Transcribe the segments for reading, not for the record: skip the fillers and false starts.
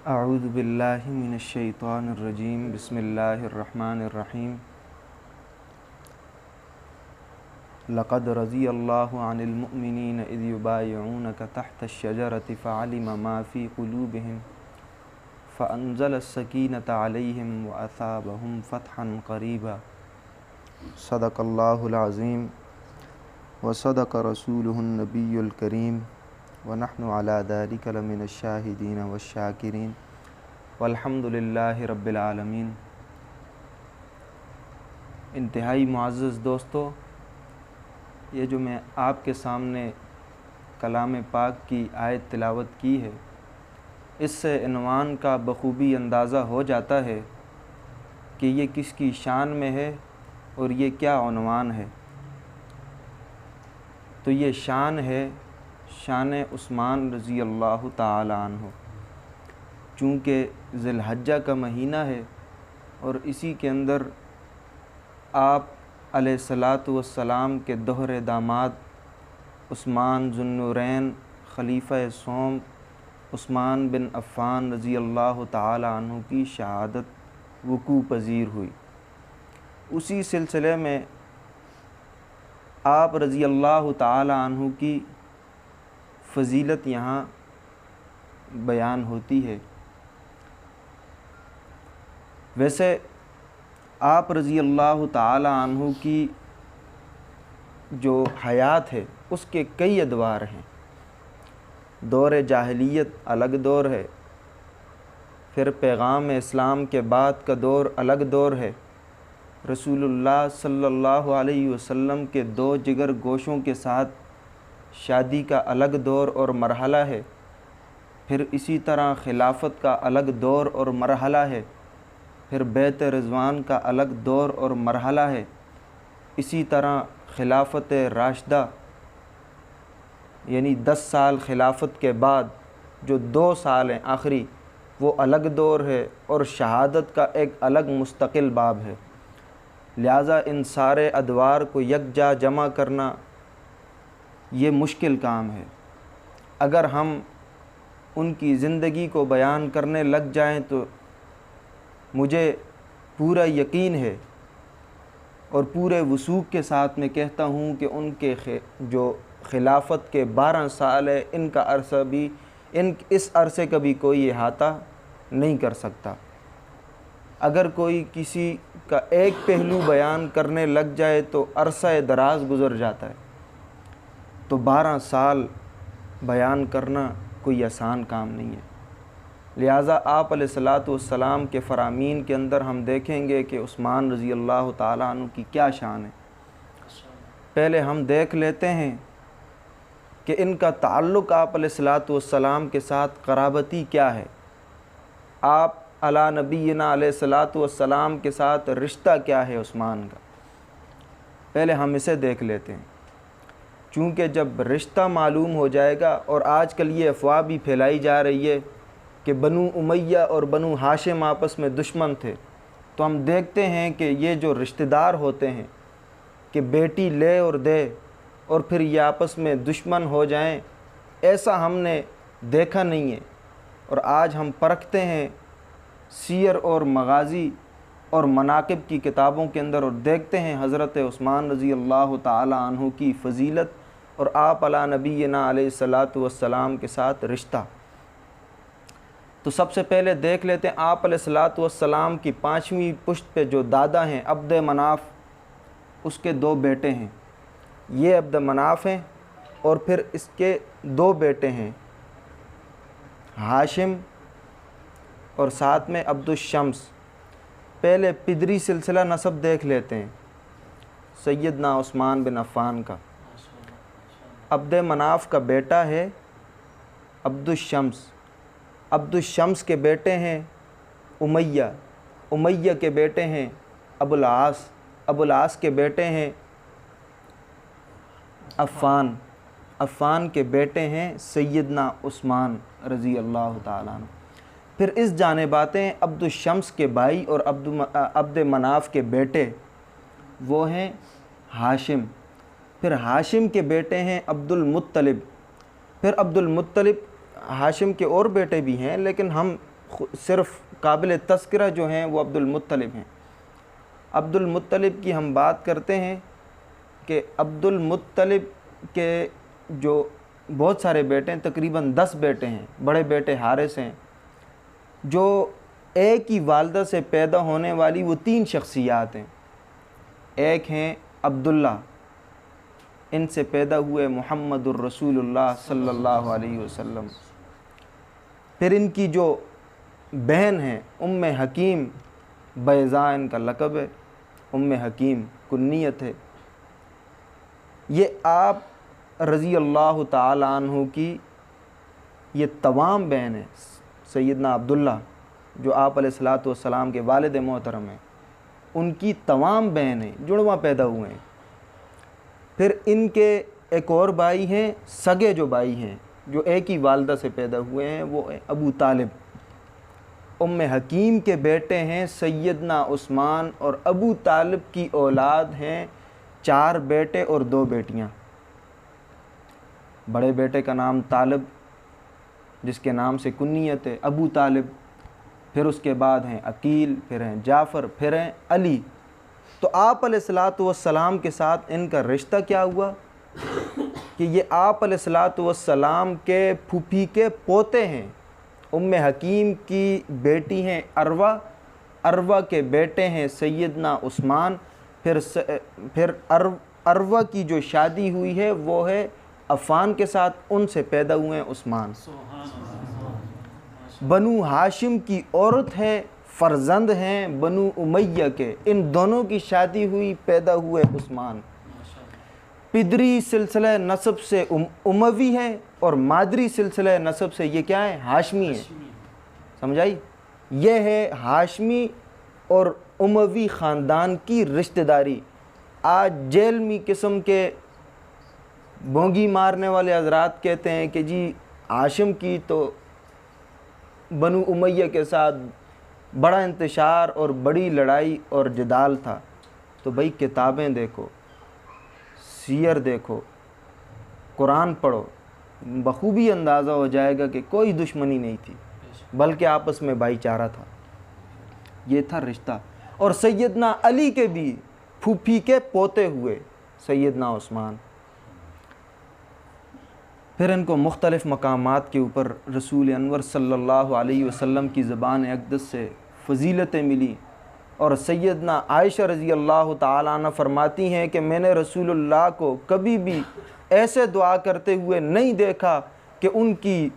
अऊज़ु बिल्लाहि मिनश्शैतानिर्रजीम बिस्मिल्लाहिर्रहमानिर्रहीम। लक़द रज़ियल्लाहु अनिल मुअ्मिनीन इज़ युबायिऊनका तहतश-शजरति फ़अलिम मा फ़ी क़ुलूबिहिम फ़अंज़लस-सकीनता अलैहिम व असाबहुम फ़तहन क़रीबा। सदक़ल्लाहुल अज़ीम व सदक़ रसूलुहुन नबियुल करीम व नहनु अला ज़ालिका लमिनश्शाहिदीन वश्शाकिरीन वल्हम्दुलिल्लाहि रब्बिल आलमीन। इंतहाई मुअज़्ज़ज़ दोस्तों, ये जो मैं आपके सामने कलाम पाक की आयत तिलावत की है, इससे इन्वान का बखूबी अंदाज़ा हो जाता है कि ये किसकी शान में है और ये क्या उन्वान है। तो ये शान है शान उस्मान रज़ी अल्लाह ताला अन्हु। चूँकि ज़िलहज्जा का महीना है और इसी के अंदर आप अलैहिस्सलातु वस्सलाम के दोहरे दामाद उस्मान ज़ुन्नुरैन खलीफ़ा सोम उस्मान बिन अफ़्फ़ान रज़ी अल्लाह ताला अन्हु की शहादत वक़ू पज़ीर हुई। उसी सिलसिले में आप रज़ी अल्लाह ताला अन्हु की फ़जीलत यहाँ बयान होती है। वैसे आप रज़ी अल्लाह ताला अन्हु की जो हयात है उसके कई अदवार हैं। दौर जाहिलियत अलग दौर है, फिर पैगाम इस्लाम के बाद का दौर अलग दौर है। रसूलुल्लाह सल्लल्लाहु अलैहि वसल्लम के दो जिगर गोशों के साथ शादी का अलग दौर और मरहला है। फिर इसी तरह खिलाफत का अलग दौर और मरहला है। फिर बैत रिज़वान का अलग दौर और मरहला है। इसी तरह खिलाफत राशिदा यानी 10 साल खिलाफत के बाद जो 2 साल हैं आखिरी, वो अलग दौर है और शहादत का एक अलग मुस्तकिल बाब है। लिहाजा इन सारे अदवार को यकजा जमा करना ये मुश्किल काम है। अगर हम उनकी ज़िंदगी को बयान करने लग जाएं तो मुझे पूरा यकीन है और पूरे वसूख के साथ मैं कहता हूँ कि उनके जो खिलाफत के 12 साल है, इनका अरसा भी इस अरसे का भी कोई अहाता नहीं कर सकता। अगर कोई किसी का एक पहलू बयान करने लग जाए तो अरसा दराज गुज़र जाता है। तो 12 साल बयान करना कोई आसान काम नहीं है। लिहाजा आप अलैहिस्सलातु वस्सलाम के फ़रामीन के अंदर हम देखेंगे कि उस्मान रज़ी अल्लाह ताला अन्हु की क्या शान है। पहले हम देख लेते हैं कि इनका ताल्लुक़ आप अलैहिस्सलातु वस्सलाम के साथ क़राबती क्या है। आप अला नबीना अलैहिस्सलातु वस्सलाम के साथ रिश्ता क्या है उस्मान का, पहले हम इसे देख लेते हैं। चूँकि जब रिश्ता मालूम हो जाएगा, और आजकल ये अफवाह भी फैलाई जा रही है कि बनु उमैया और बनु हाशिम आपस में दुश्मन थे, तो हम देखते हैं कि ये जो रिश्तेदार होते हैं कि बेटी ले और दे और फिर ये आपस में दुश्मन हो जाएं, ऐसा हमने देखा नहीं है। और आज हम परखते हैं सीयर और मगाज़ी और मनाक़िब की किताबों के अंदर और देखते हैं हज़रत उस्मान रज़ी अल्लाह ताला अन्हु की फ़जीलत और आप अला नबीना अलैहिस्सलातु वस्सलाम के साथ रिश्ता। तो सबसे पहले देख लेते हैं आप अलैहिस्सलातु वस्सलाम की 5वीं पुश्त पे जो दादा हैं अब्द मनाफ़, उसके 2 बेटे हैं। ये अब्द मनाफ़ हैं और फिर इसके 2 बेटे हैं हाशिम और साथ में अब्दुश-शम्स। पहले पिदरी सिलसिला नसब देख लेते हैं सैयदना उस्मान बिन अफ़्फ़ान का। अब्द मनाफ़ का बेटा है अब्दुश-शम्स। अब्दुश-शम्स के बेटे हैं उमैया। उमैया के बेटे हैं अबुल आस। अबुल आस के बेटे हैं अफ़्फ़ान। अफ़्फ़ान के बेटे हैं सैयदना उस्मान रज़ी अल्लाह ताला अन्हु। फिर इस जानिब आते हैं अब्दुश-शम्स के भाई और अब्द मनाफ़ के बेटे, वो हैं हाशिम। फिर हाशिम के बेटे हैं अब्दुल मुत्तलिब। फिर अब्दुल मुत्तलिब हाशिम के और बेटे भी हैं, लेकिन हम सिर्फ़ काबिल तज़किरा जो हैं वो अब्दुल मुत्तलिब हैं। अब्दुल मुत्तलिब की हम बात करते हैं कि अब्दुल मुत्तलिब के जो बहुत सारे बेटे हैं, तकरीबन 10 बेटे हैं। बड़े बेटे हारिस हैं, जो एक ही वालदा से पैदा होने वाली वो 3 शख्सियात हैं। एक हैं अब्दुल्ला, इनसे पैदा हुए मुहम्मदुर रसूलुल्लाह सल्लल्लाहु अलैहि वसल्लम। फिर इनकी जो बहन है उम्मे हकीम, बैज़ा इनका लक़ब है, उम्मे हकीम कुन्नियत है। ये आप रज़ी अल्लाह ताला अन्हु की ये तमाम बहन है। सैयदना अब्दुल्ला जो आप अलैहिस्सलातु वस्सलाम के वालिद मोहतरम हैं, उनकी तमाम बहन हैं, जुड़वा पैदा हुए हैं। फिर इनके एक और भाई हैं, सगे जो भाई हैं जो एक ही वालदा से पैदा हुए हैं, वो अबू तालिब। उम्मे हकीम के बेटे हैं सैयदना उस्मान, और अबू तालिब की औलाद हैं 4 बेटे और 2 बेटियां। बड़े बेटे का नाम तालिब, जिसके नाम से कुन्नियत है अबू तालिब। फिर उसके बाद हैं अकील, फिर हैं जाफ़र, फिर हैं अली। तो आप अलैहिस्सलातु वस्सलाम के साथ इनका रिश्ता क्या हुआ कि ये आप अलैहिस्सलातु वस्सलाम के फूफी के पोते हैं। उम्मे हकीम की बेटी हैं अरवा, अरवा के बेटे हैं सैयदना उस्मान। फिर अरवा की जो शादी हुई है वो है अफ़ान के साथ, उनसे पैदा हुए हैं उस्मान। बनु हाशिम की औरत है, फ़र्जंद हैं बनु उमैया के, इन दोनों की शादी हुई, पैदा हुए उस्मान। पिदरी सिलसिला नसब से उमवी है, और मादरी सिलसिला नसब से ये क्या है, हाशमी है। समझाई? ये है हाशमी और उमवी ख़ानदान की रिश्तेदारी। आज जेलमी किस्म के बोंगी मारने वाले हजरात कहते हैं कि जी हाशिम की तो बनु उमैया के साथ बड़ा इंतशार और बड़ी लड़ाई और जदाल था। तो भाई किताबें देखो, सीयर देखो, कुरान पढ़ो, बखूबी अंदाज़ा हो जाएगा कि कोई दुश्मनी नहीं थी, बल्कि आपस में भाईचारा था। ये था रिश्ता। और सैयदना अली के भी फूफी के पोते हुए सैयदना उस्मान। फिर इनको मुख्तलिफ़ मकामात के ऊपर रसूल अनवर सल्लल्लाहु अलैहि वसल्लम की ज़बान अक़दस से फ़जीलतें मिली। और सैयदना आयशा रज़ी अल्लाह ताला अन्हा फरमाती हैं कि मैंने रसूलुल्लाह को कभी भी ऐसे दुआ करते हुए नहीं देखा कि उनकी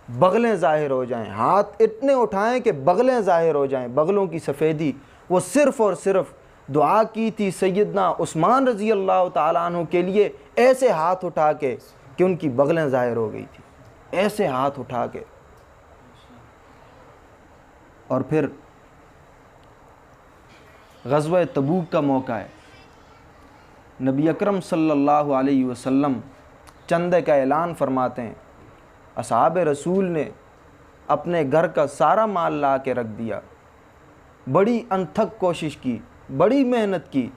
बगलें ज़ाहिर हो जाएं, हाथ इतने उठाएं कि बगलें ज़ाहिर हो जाएं, बगलों की सफ़ेदी। वो सिर्फ़ और सिर्फ दुआ की थी सैयदना उस्मान रज़ी अल्लाह ताला अन्हु के लिए, ऐसे हाथ उठा के कि उनकी बगलें ज़ाहिर हो गई थी, ऐसे हाथ उठा के। और फिर ग़ज़वा तबूक का मौका है, नबी अकरम सल्लल्लाहु अलैहि वसल्लम चंदे का ऐलान फरमाते हैं। असहाब रसूल ने अपने घर का सारा माल ला के रख दिया, बड़ी अनथक कोशिश की, बड़ी मेहनत की,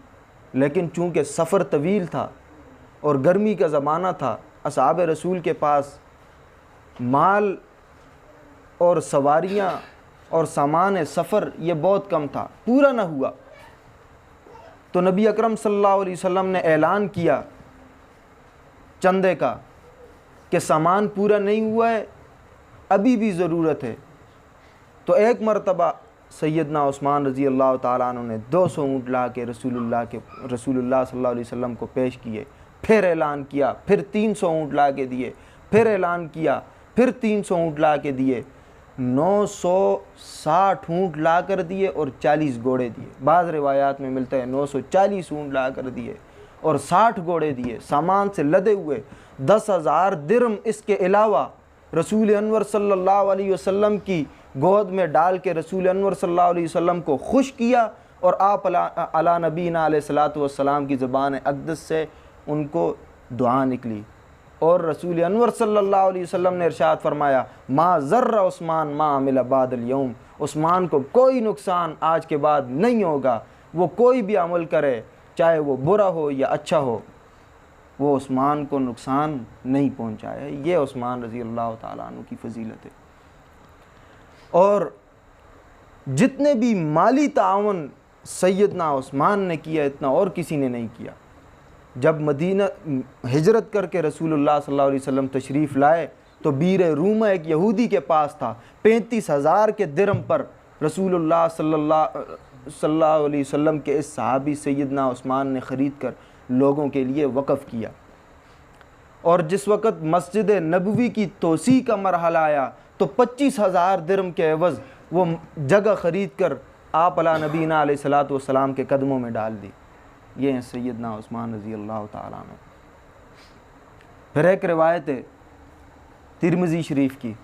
लेकिन चूँकि सफ़र तवील था और गर्मी का ज़माना था, असहाब रसूल के पास माल और सवारियाँ और सामान सफ़र ये बहुत कम था, पूरा ना हुआ। तो नबी अकरम सल्लल्लाहु अलैहि वसल्लम ने ऐलान किया चंदे का कि सामान पूरा नहीं हुआ है, अभी भी ज़रूरत है। तो एक मरतबा सैयदना उस्मान रज़ी अल्लाह ताला अन्हु ने 200 ऊँट ला के रसूलुल्लाह सल्लल्लाहु अलैहि वसल्लम को पेश किए। फिर ऐलान किया, फिर 300 ऊँट ला के दिए, फिर ऐलान किया, फिर 300 ऊँट ला के दिए, 960 ऊँट ला कर दिए और 40 घोड़े दिए। बाज़ रिवायात में मिलता है 940 ऊँट ला कर दिए और 60 घोड़े दिए, सामान से लदे हुए। 10,000 दिरहम इसके अलावा रसूल अनवर सल्लल्लाहु अलैहि वसल्लम की गोद में डाल के रसूल अनवर सल्लल्लाहु अलैहि वसल्लम को खुश किया। और आप अला नबीना अलैहिस्सलातु वस्सलाम की ज़बान अक़दस से उनको दुआ निकली। और रसूल अनवर सल्लल्लाहु अलैहि वसल्लम ने इरशाद फरमाया, मा ज़र्रा उस्मान मा अमिला बादल यौम, उस्मान को कोई नुकसान आज के बाद नहीं होगा, वो कोई भी अमल करे, चाहे वो बुरा हो या अच्छा हो, वो उस्मान को नुकसान नहीं पहुंचाया। ये उस्मान रज़ी अल्लाह ताला अन्हु की फ़जीलत है। और जितने भी माली तावन सैयदना उस्मान ने किया इतना और किसी ने नहीं किया। जब मदीना हिजरत करके रसूलुल्लाह सल्लल्लाहु अलैहि वसल्लम तशरीफ़ लाए तो बीर रूमा एक यहूदी के पास था। 35,000 के दिरहम पर रसूलुल्लाह सल्लल्लाहु अलैहि वसल्लम के इस सहाबी सैयदना उस्मान ने ख़रीद कर लोगों के लिए वक़फ़ किया। और जिस वक़्त मस्जिद नबवी की तोसी का मरहला आया तो 25,000 दिरहम के एवज़ वो जगह ख़रीद कर आप अला नबीना अलैहिस्सलातु वस्सलाम के कदमों में डाल दी। ये हैं सैयदना उस्मान रज़ी अल्लाह ताला अन्हु। फिर एक रिवायत है तिरमिज़ी शरीफ की,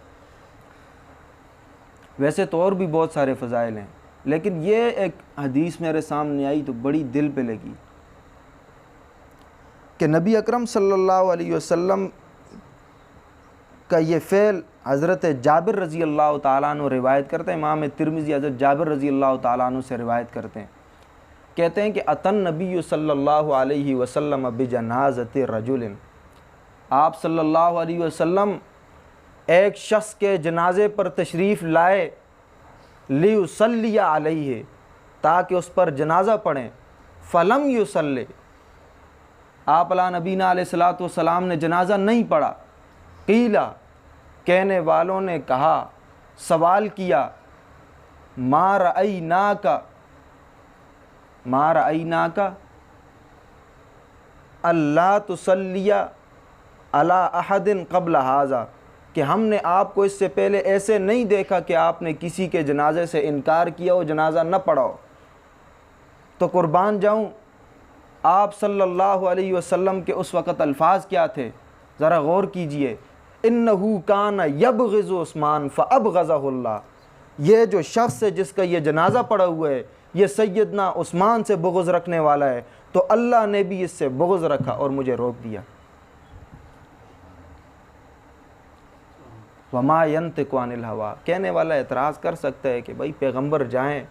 वैसे तो और भी बहुत सारे फ़ज़ाइल हैं, लेकिन ये एक हदीस मेरे सामने आई तो बड़ी दिल पे लगी कि नबी अकरम सल्लल्लाहु अलैहि वसल्लम का ये फ़ेल हज़रत जाबिर रज़ी अल्लाह ताला अन्हु रिवायत करते हैं। इमाम तिरमिज़ी हज़रत जाबिर रज़ी अल्लाह ताला अन्हु से रिवायत करते हैं, कहते हैं कि अतन नबी सल्लल्लाहु अलैहि वसल्लम बिजनाज़ति रजुलिन, आप सल्लल्लाहु अलैहि वसल्लम एक शख्स के जनाजे पर तशरीफ़ लाए, लियुसल्लिया अलैहि, ताकि उस पर जनाजा पढ़ें। फ़लम युसल्ली, आप अला नबीना अलैहिस्सलातु वस्सलाम ने जनाजा नहीं पढ़ा। क़ीला, कहने वालों ने कहा, सवाल किया, मा रअयना का अल्लाह तुसल्लिया अला अहदिन क़ब्ल हाज़ा, कि हमने आपको इससे पहले ऐसे नहीं देखा कि आपने किसी के जनाजे से इनकार किया हो, जनाजा न पढ़ाओ। तो कुर्बान जाऊँ, आप सल्लल्लाहु अलैहि वसल्लम के उस वक़्त अल्फाज क्या थे, ज़रा गौर कीजिए। इन्नहु कान यबग़िज़ु उस्मान फ़अबग़ज़हुल्लाह, ये जो शख्स है जिसका ये जनाजा पड़ा हुआ है ये सैयदना उस्मान से बुग़्ज़ रखने वाला है, तो अल्लाह ने भी इससे बुग़्ज़ रखा और मुझे रोक दिया। वमा यंतिक़ु अनिल हवा, कहने वाला एतराज़ कर सकता है कि भाई पैगंबर जाएं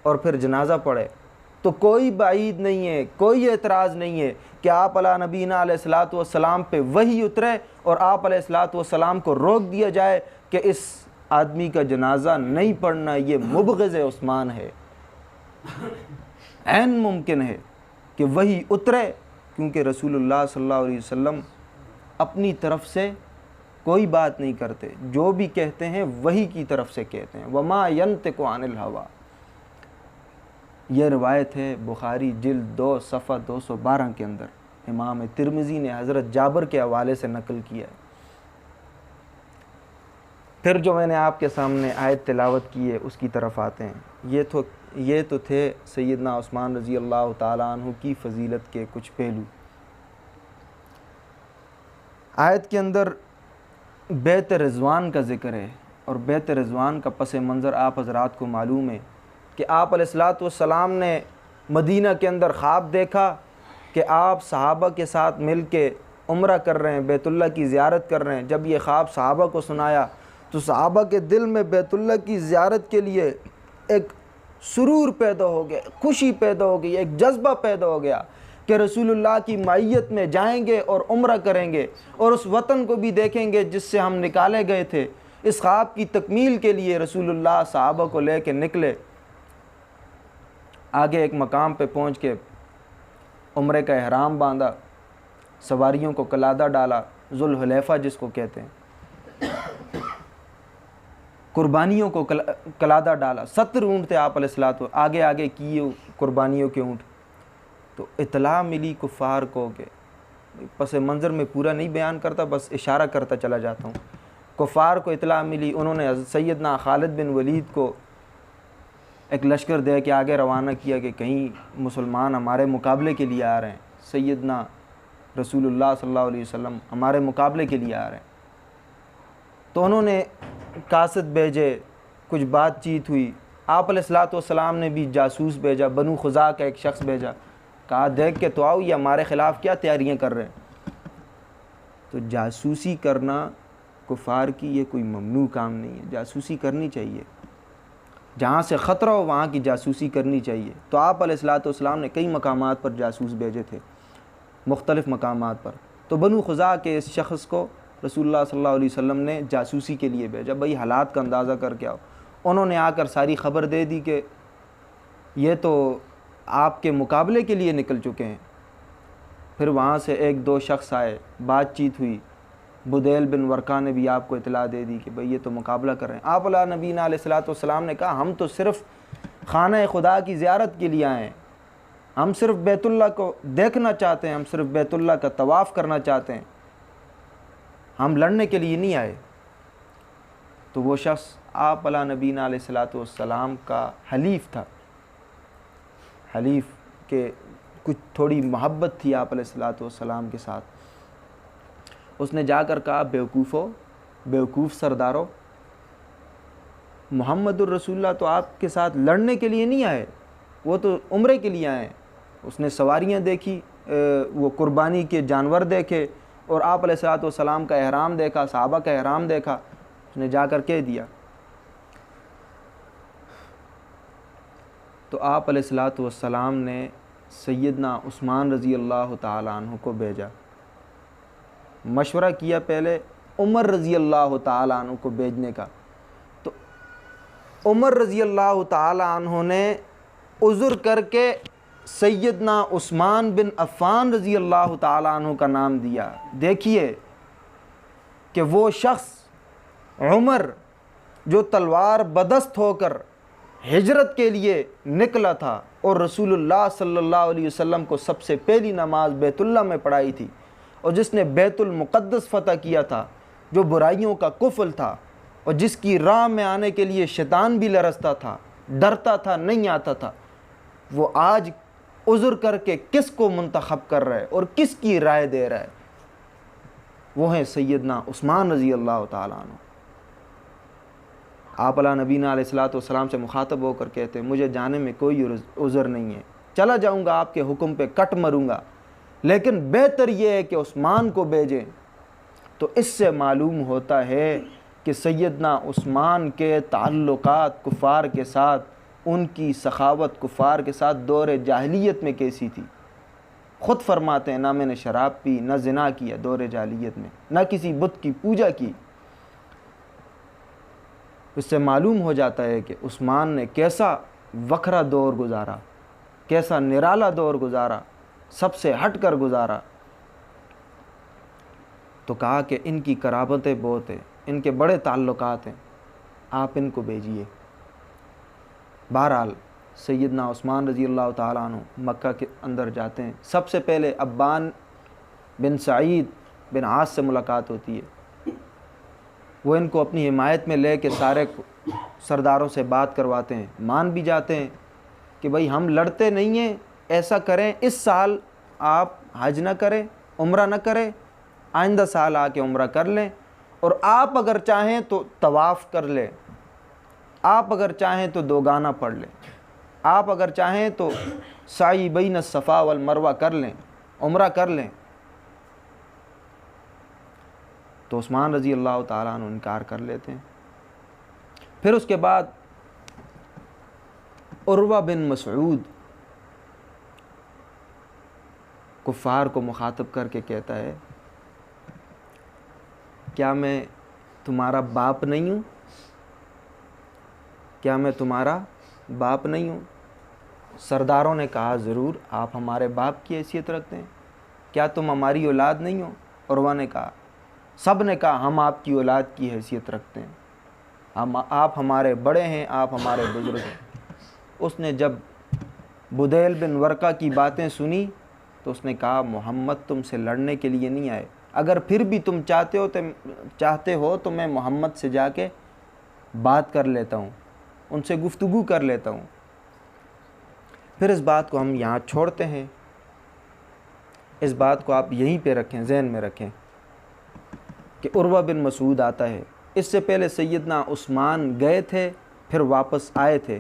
और फिर जनाजा पढ़े, तो कोई बाईद नहीं है, कोई एतराज़ नहीं है कि आप अला नबीना अलैहिस्सलातु वस्सलाम पे वही उतरे और आप अलैहिस्सलातु वस्सलाम को रोक दिया जाए कि इस आदमी का जनाजा नहीं पढ़ना, ये मुबग़िज़ उस्मान है। ऐन मुमकिन है कि वही उतरे, क्योंकि रसूलुल्लाह सल्लल्लाहु अलैहि वसल्लम अपनी तरफ से कोई बात नहीं करते, जो भी कहते हैं वही की तरफ से कहते हैं। वमा यंतिक़ु अनिल हवा, यह रिवायत है बुखारी जिल्द 2 सफ़ा 212 के अंदर। इमाम तिरमिज़ी ने हज़रत जाबिर के हवाले से नकल किया है। फिर जो मैंने आपके सामने आयत तिलावत की है उसकी तरफ आते हैं। ये तो थे सैयदना उस्मान रज़ी अल्लाह ताला अन्हु की फ़जीलत के कुछ पहलू। आयत के अंदर बैत रिज़वान का ज़िक्र है, और बैत रिज़वान का पस मंज़र आप हज़रात को मालूम है कि आप अलैहिस्सलातु वस्सलाम ने मदीना के अंदर ख्वाब देखा कि आप सहाबा के साथ मिल के उम्रा कर रहे हैं, बैतुल्लाह की ज़ियारत कर रहे हैं। जब ये ख्वाब सहाबा को सुनाया तो सहाबा के दिल में बैतुल्लाह की ज़ियारत के लिए एक सुरूर पैदा हो गया, खुशी पैदा हो गई, एक जज्बा पैदा हो गया कि रसूलुल्लाह की मायत में जाएंगे और उम्रा करेंगे और उस वतन को भी देखेंगे जिससे हम निकाले गए थे। इस ख्वाब की तकमील के लिए रसूलुल्लाह सहाबा को लेके निकले। आगे एक मकाम पे पहुँच के उम्रे का एहराम बांधा, सवारियों को कलादा डाला, जुल्हुलैफा जिसको कहते हैं, कुर्बानियों को कलादा डाला। 70 ऊँट थे आप अलैहिस्सलातु, आगे आगे किए कुर्बानियों के ऊँट। तो इतला मिली कुफ़ार को के, पस मंज़र में पूरा नहीं बयान करता, बस इशारा करता चला जाता हूँ। कुफ़ार को इतला मिली, उन्होंने सैयदना खालिद बिन वलीद को एक लश्कर दे के आगे रवाना किया कि कहीं मुसलमान हमारे मुकाबले के लिए आ रहे हैं, सैयदना रसूलुल्लाह सल्लल्लाहु अलैहि वसल्लम हमारे मुकाबले के लिए आ रहे हैं। तो उन्होंने कासिद भेजे, कुछ बातचीत हुई। आप अलैहिस्सलातु वस्सलाम ने भी जासूस भेजा, बनु खुज़ा का एक शख्स भेजा, कहा देख के तो आओ ये हमारे ख़िलाफ़ क्या तैयारियां कर रहे हैं। तो जासूसी करना कुफ़ार की ये कोई ममनू काम नहीं है, जासूसी करनी चाहिए, जहाँ से ख़तरा हो वहाँ की जासूसी करनी चाहिए। तो आप अलैहिस्सलातु वस्सलाम ने कई मकामात पर जासूस भेजे थे, मुख्तलिफ़ मकामात पर। तो बनु खुज़ा के इस शख्स को रसूलुल्लाह सल्लल्लाहु अलैहि वसल्लम ने जासूसी के लिए भेजा, भाई हालात का अंदाज़ा करके आओ। उन्होंने आकर सारी ख़बर दे दी कि ये तो आपके मुकाबले के लिए निकल चुके हैं। फिर वहाँ से एक दो शख्स आए, बातचीत हुई, बुदैल बिन वर्का ने भी आपको इतला दे दी कि भाई ये तो मुकाबला कर रहे हैं। आप नबी अलैहिस्सलाम ने कहा हम तो सिर्फ़ खाना खुदा की ज़ियारत के लिए आए हैं, हम सिर्फ़ बैतुल्लाह को देखना चाहते हैं, हम सिर्फ़ बैतुल्लाह का तवाफ़ करना चाहते हैं, हम लड़ने के लिए नहीं आए। तो वो शख्स आप नबी अलैहिस्सलाम का हलीफ था, हलीफ के कुछ थोड़ी मोहब्बत थी आप अलैहिस्सलाम के साथ। उसने जाकर कहा बेवकूफ़ो, बेवकूफ़ सरदारो, मुहम्मदुर रसूलुल्लाह तो आपके साथ लड़ने के लिए नहीं आए, वो तो उम्रे के लिए आए। उसने सवारियाँ देखी, वो कुर्बानी के जानवर देखे और आप अलैहिस्सलाम का एहराम देखा, सहाबा का एहराम देखा। उसने जाकर कह दिया। तो आप अलैहिस्सलाम ने सैयदना उस्मान रज़ी अल्लाह ताला अन्हु को भेजा। मशवरा किया पहले उमर रज़ी अल्लाह ताला अन्हु को भेजने का। तो उमर रज़ी अल्लाह ताला अन्हु ने उज़्र करके सैयदना उस्मान बिन अफ़्फ़ान रज़ी अल्लाह ताला अन्हु का नाम दिया। देखिए कि वो शख्स उमर जो तलवार बदस्त होकर हिजरत के लिए निकला था और रसूलुल्लाह सल्लल्लाहु अलैहि वसल्लम को सबसे पहली नमाज बैतुल्लाह में पढ़ाई थी, और जिसने बैतुल मुक़द्दस फ़तह किया था, जो बुराइयों का कुफल था और जिसकी राह में आने के लिए शैतान भी लरसता था, डरता था, नहीं आता था, वो आज उज़्र करके किस को मुंतखब कर रहा है और किसकी राय दे रहा है? वो है सैयदना उस्मान रज़ी अल्लाह ताला अन्हु। आप नबी अलैहिस्सलाम से मुखातब होकर कहते हैं मुझे जाने में कोई उज़्र नहीं है, चला जाऊँगा आपके हुक्म पे कट मरूँगा, लेकिन बेहतर ये है कि उस्मान को भेजें। तो इससे मालूम होता है कि सैयदना उस्मान के ताल्लुकात कुफ़ार के साथ, उनकी सखावत कुफ़ार के साथ दौर जाहिलियत में कैसी थी। ख़ुद फरमाते हैं ना मैंने शराब पी, ना ज़िना किया दौर जाहिलियत में, ना किसी बुत की पूजा की। इससे मालूम हो जाता है कि उस्मान ने कैसा वखरा दौर गुजारा, कैसा निराला दौर गुजारा, सबसे हट कर गुजारा। तो कहा कि इनकी कराबतें बहुत हैं, इनके बड़े ताल्लुकात हैं, आप इनको भेजिए। बहरहाल सैयदना उस्मान रज़ी अल्लाह ताला अन्हु मक्का के अंदर जाते हैं। सबसे पहले अब्बान बिन सईद बिन आस से मुलाकात होती है। वो इनको अपनी हिमायत में ले के सारे सरदारों से बात करवाते हैं, मान भी जाते हैं कि भाई हम लड़ते नहीं हैं, ऐसा करें इस साल आप हज ना करें, उम्रा ना करें, आइंदा साल आके उम्रा कर लें, और आप अगर चाहें तो तवाफ़ कर लें, आप अगर चाहें तो दो गाना पढ़ लें, आप अगर चाहें तो साई बैन सफ़ा वल मरवा कर लें, उम्रा कर लें। तो उस्मान रज़ी अल्लाह ताला अन्हु इनकार कर लेते हैं। फिर उसके बाद उर्वा बिन मसऊद कुफ़ार को मुखातब करके कहता है क्या मैं तुम्हारा बाप नहीं हूँ? क्या मैं तुम्हारा बाप नहीं हूँ? सरदारों ने कहा ज़रूर, आप हमारे बाप की हैसियत रखते हैं, क्या तुम हमारी औलाद नहीं हो? उर्वा ने कहा, सब ने कहा हम आपकी औलाद की हैसियत रखते हैं, आप हमारे बड़े हैं, आप हमारे बुज़ुर्ग हैं। उसने जब बुदैल बिन वर्का की बातें सुनी तो उसने कहा मोहम्मद तुमसे लड़ने के लिए नहीं आए, अगर फिर भी तुम चाहते हो तो मैं मोहम्मद से जाके बात कर लेता हूँ, उनसे गुफ्तगू कर लेता हूँ। फिर इस बात को हम यहाँ छोड़ते हैं, इस बात को आप यहीं पे रखें, जहन में रखें कि उर्वा बिन मसूद आता है। इससे पहले सैयदना उस्मान गए थे, फिर वापस आए थे,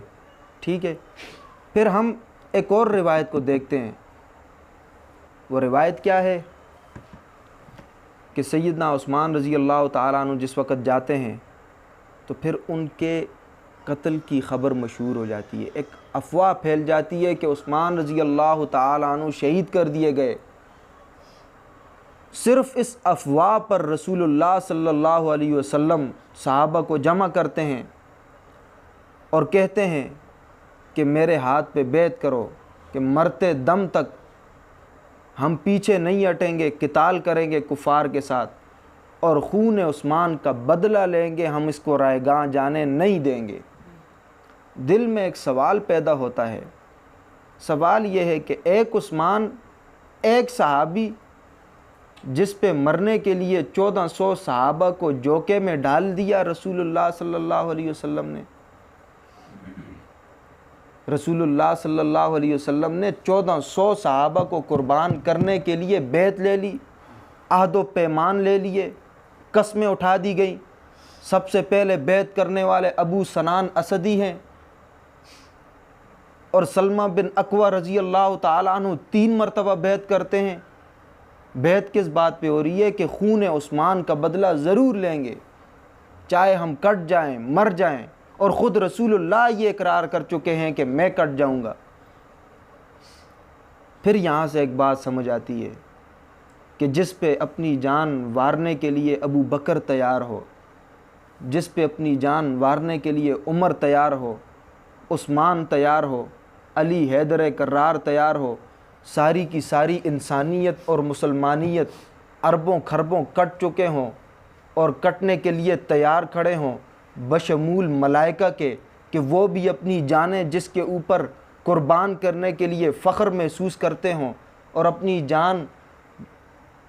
ठीक है। फिर हम एक और रिवायत को देखते हैं। वो रिवायत क्या है कि सैयदना उस्मान रज़ी अल्लाह ताला अन्हु जिस वक़्त जाते हैं तो फिर उनके कत्ल की ख़बर मशहूर हो जाती है, एक अफवाह फैल जाती है कि उस्मान रज़ी अल्लाह ताला अन्हु शहीद कर दिए गए। सिर्फ़ इस अफवाह पर रसूलुल्लाह सल्लल्लाहु अलैहि वसल्लम सहाबा को जमा करते हैं और कहते हैं कि मेरे हाथ पे बैत करो कि मरते दम तक हम पीछे नहीं हटेंगे, किताल करेंगे कुफ़ार के साथ और खून उस्मान का बदला लेंगे, हम इसको रायगां जाने नहीं देंगे। दिल में एक सवाल पैदा होता है। सवाल यह है कि एक उस्मान, एक सहाबी जिस पे मरने के लिए 1400 सहाबा को जोके में डाल दिया रसूलुल्लाह सल्लल्लाहु अलैहि वसल्लम ने। रसूलुल्लाह सल्लल्लाहु अलैहि वसल्लम ने 1400 सहाबा को कुर्बान करने के लिए बैत ले ली, अहद व पैमान ले लिए, कस्में उठा दी गई। सबसे पहले बैत करने वाले अबू सनान असदी हैं और सलमा बिन अकवा रज़ी अल्लाह ताला अन्हु 3 मरतबा बैत करते हैं। बैत किस बात पे हो रही है कि खून उस्मान का बदला ज़रूर लेंगे, चाहे हम कट जाएं, मर जाएं। और ख़ुद रसूलुल्लाह ये इकरार कर चुके हैं कि मैं कट जाऊंगा। फिर यहाँ से एक बात समझ आती है कि जिस पे अपनी जान वारने के लिए अबू बकर तैयार हो, जिस पे अपनी जान वारने के लिए उमर तैयार हो, उस्मान तैयार हो, अली हैदर कर्रार तैयार हो, सारी की सारी इंसानियत और मुसलमानियत अरबों खरबों कट चुके हों और कटने के लिए तैयार खड़े हों, बशमूल मलाइका के, कि वो भी अपनी जानें जिसके ऊपर कुर्बान करने के लिए फ़ख्र महसूस करते हों और अपनी जान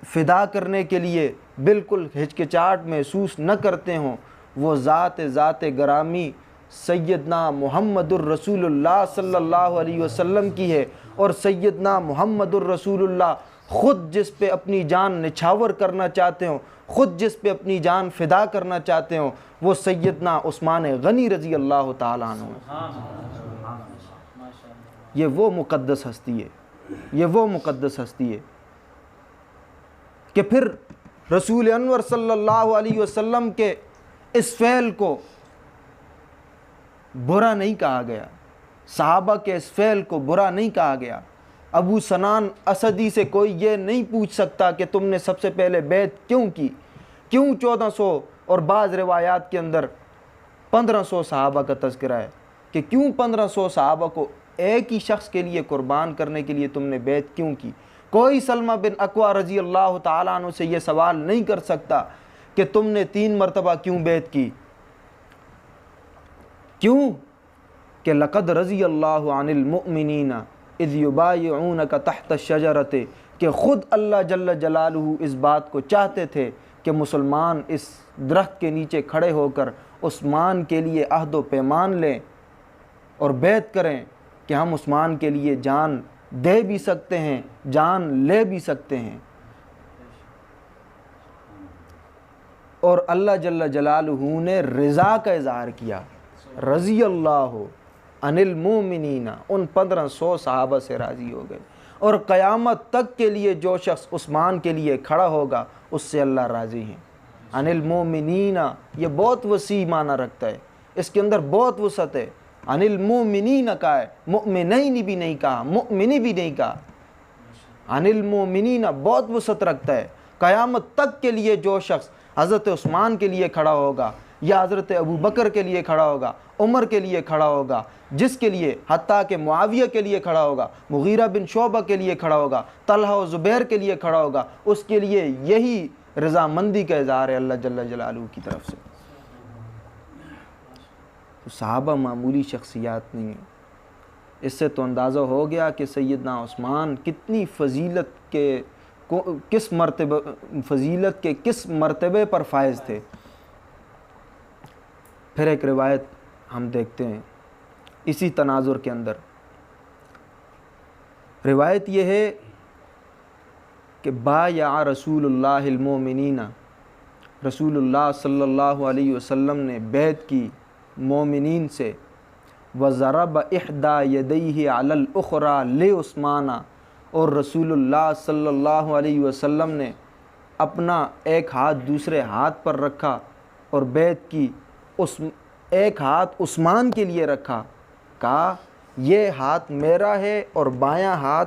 फ़िदा करने के लिए बिल्कुल हिचकिचाहट महसूस न करते हों, वो ज़ात गरामी सैयदना मुहम्मदुर रसूलुल्लाह सल्लल्लाहु अलैहि वसल्लम की है। और सैयदना मुहम्मदुर रसूलुल्लाह ख़ुद जिस पे अपनी जान निछावर करना चाहते हो, ख़ुद जिस पे अपनी जान फ़िदा करना चाहते हो, वो सैयदना उस्मान गनी रज़ी अल्लाह ताला अन्हु। ये वो मुक़द्दस हस्ती है, ये वो मुक़द्दस हस्ती है कि फिर रसूल अनवर सल्लल्लाहु अलैहि वसल्लम के इस फ़ेल को बुरा नहीं कहा गया, सहाबा के इस फ़ेल को बुरा नहीं कहा गया। अबू सनान असदी से कोई ये नहीं पूछ सकता कि तुमने सबसे पहले बैत क्यों की, क्यों 1400 और बाज़ रिवायात के अंदर 1500 सहाबा का तज़किरा है कि क्यों 1500 सहाबा को एक ही शख्स के लिए कुर्बान करने के लिए तुमने बैत क्यों की। कोई सलमा बिन अकवा रज़ी अल्लाह ताला अन्हु से ये सवाल नहीं कर सकता कि तुमने 3 मरतबा क्यों बैत की। क्यों कि लक़द रज़ी अल्लाहु अनिल मुअमिनीना इज़ युबायिऊनका तहत शजरते, कि ख़ुद अल्लाह जल्ल जलालुहु इस बात को चाहते थे कि मुसलमान इस दरख्त के नीचे खड़े होकर उस्मान के लिए अहद व पैमान लें और बैत करें कि हम उस्मान के लिए जान दे भी सकते हैं, जान ले भी सकते हैं। और अल्लाह जल्ल जलालुहु ने रज़ा का इज़हार किया, रज़ी अल्लाह अनिल मोमिनीना, उन 1500 सहाबा से राज़ी हो गए। और क़यामत तक के लिए जो शख्स उस्मान के लिए खड़ा होगा उससे अल्लाह राज़ी हैं। अनिल मोमिनीना ये बहुत वसी माना रखता है, इसके अंदर बहुत वसत है। अनिल मोमिनीना कहा है, मुमिनीन भी नहीं कहा, मुमिनी भी नहीं कहा। अनिल मोमिनीना बहुत वसत रखता है। क़यामत तक के लिए जो शख्स हज़रत उस्मान के लिए खड़ा होगा या हज़रत अबू बकर के लिए खड़ा होगा, उमर के लिए खड़ा होगा, जिसके लिए हत्ता के मुआविया के लिए खड़ा होगा, मुगीरा बिन शोबा के लिए खड़ा होगा, तलहा और ज़ुबैर के लिए खड़ा होगा, उसके लिए यही रज़ामंदी का इज़हार है अल्लाह जल्ल जलालुहु की तरफ से। तो सहाबा मामूली शख्सियात नहीं है। इससे तो अंदाज़ा हो गया कि सैयदना उस्मान कितनी फ़जीलत के किस मरतबे पर फायज़ थे। फिर एक रिवायत हम देखते हैं इसी तनाजुर के अंदर। रिवायत यह है कि बाया रसूलुल्लाहिल मोमिनीना, रसूलुल्लाह सल्लल्लाहु अलैहि वसल्लम ने बैत की मोमिनीन से। व ज़रब इहदा यदैहि अलल उखरा ले उस्माना, और रसूलुल्लाह सल्लल्लाहु अलैहि वसल्लम ने अपना एक हाथ दूसरे हाथ पर रखा और बैत की। उस एक हाथ उस्मान के लिए रखा, कहा ये हाथ मेरा है और बायां हाथ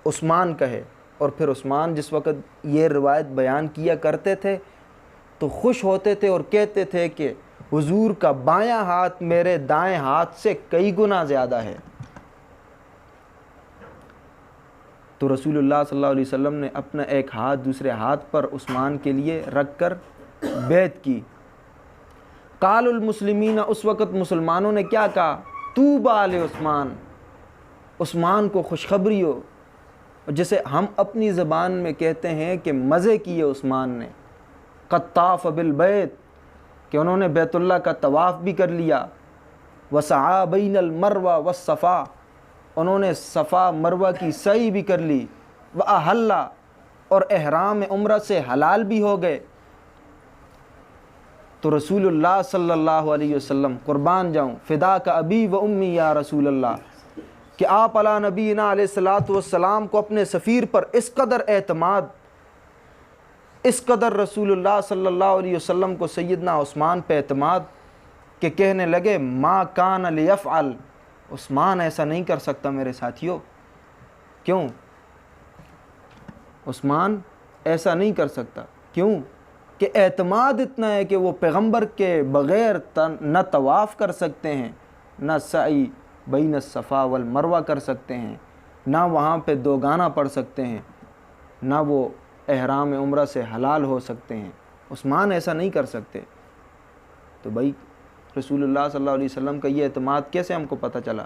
उस्मान का है। और फिर उस्मान जिस वक़्त ये रिवायत बयान किया करते थे तो खुश होते थे और कहते थे कि हुजूर का बायां हाथ मेरे दाएं हाथ से कई गुना ज़्यादा है। तो रसूलुल्लाह सल्लल्लाहु अलैहि वसल्लम ने अपना एक हाथ दूसरे हाथ पर उस्मान के लिए रख कर बैत की। कालुल मुस्लिमीन, उस वक़्त मुसलमानों ने क्या कहा, तूबा ले उस्मान, उस्मान को खुशखबरी हो। जैसे हम अपनी ज़बान में कहते हैं कि मज़े किए उस्मान ने, क़त्ताफ़ बिल बैत, कि उन्होंने बैतुल्लाह का तवाफ़ भी कर लिया, वसआ बैनल मरवा व सफ़ा, उन्होंने सफ़ा मरवा की सई भी कर ली, व अहल्ला, और एहराम उम्रा से हलाल भी हो गए। तो रसूलुल्लाह सल्लल्लाहु अलैहि वसल्लम, कुर्बान जाऊँ फ़िदा का अबी व उम्मी या रसूलल्लाह, कि आप अला नबीना अलैहिस्सलातु वस्सलाम को अपने सफ़ीर पर इस कदर एतमाद, इस कदर रसूलुल्लाह सल्लल्लाहु अलैहि वसल्लम को सैयदना उस्मान पे एतमाद कि कहने लगे मा कान लियफ़अल, उस्मान ऐसा नहीं कर सकता मेरे साथियों। क्यों? उस्मान ऐसा नहीं कर सकता, क्यों? कि एतमाद इतना है कि वो पैगंबर के बग़ैर न तवाफ़ कर सकते हैं, न सई बैन सफ़ा वल मरवा कर सकते हैं, ना वहाँ पे दो गाना पढ़ सकते हैं, ना वो एहराम उम्रा से हलाल हो सकते हैं। उस्मान ऐसा नहीं कर सकते। तो भाई रसूलुल्लाह सल्लल्लाहु अलैहि वसल्लम का ये एतमाद कैसे हमको पता चला?